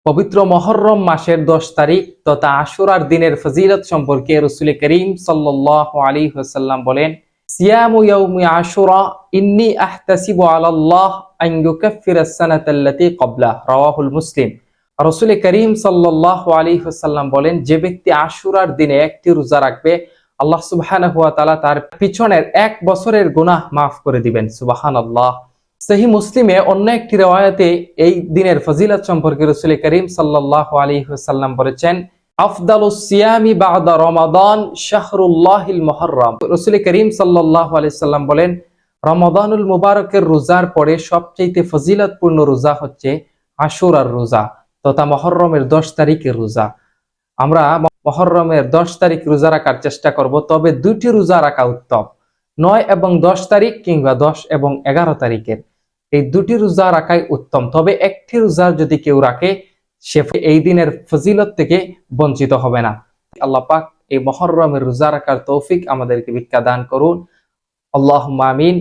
পবিত্র মুহররম মাসের 10 তারিখ তথা আশুরার দিনের ফজিলত সম্পর্কে রাসূল করিম সাল্লাল্লাহু আলাইহি ওয়াসাল্লাম বলেন, সিয়ামু ইয়াউমি আশুরা ইন্নী আহতাসিবু আলাল্লাহ আন ইউকাফফিরা আস-সানাতাল্লাতী ক্বাবলাহ, রাওয়াহুল মুসলিম। রাসূল করিম সাল্লাল্লাহু আলাইহি ওয়াসাল্লাম বলেন, যে ব্যক্তি আশুরার দিনে একটি রোজা রাখবে, আল্লাহ সুবহানাহু ওয়া তাআলা তার পিছনের 1 বছরের গুনাহ মাফ করে দিবেন। সুবহানাল্লাহ। সহিহ মুসলিমে অন্য একটি riwayate এই দিনের ফজিলত সম্পর্কে রাসূল করিম সাল্লাল্লাহু আলাইহি ওয়াসাল্লাম বলেছেন, আফদালুস সিয়ামি বা'দা রমাদান শাহরুল্লাহিল মুহররম। রাসূল করিম সাল্লাল্লাহু আলাইহি ওয়াসাল্লাম বলেন, রমাদানুল মুবারকের রোজার পরে সবচেয়ে ফজিলতপূর্ণ রোজা হচ্ছে আশুরার রোজা তথা মুহররমের 10 তারিখের রোজা। আমরা মুহররমের 10 তারিখ রোজা রাখার চেষ্টা করব, তবে দুইটি রোজা রাখা উত্তম। 9 এবং 10 তারিখ কিংবা 10 এবং 11 তারিখের এই দুটি রোজা রাখাই উত্তম। তবে একটি রোজা যদি কেউ রাখে, সে এই দিনের ফজিলত থেকে বঞ্চিত হবে না। আল্লাহ পাক এই মুহররমের রোজা রাখার তৌফিক আমাদেরকে ভিক্ষা দান করুন। আল্লাহুম্মা আমিন।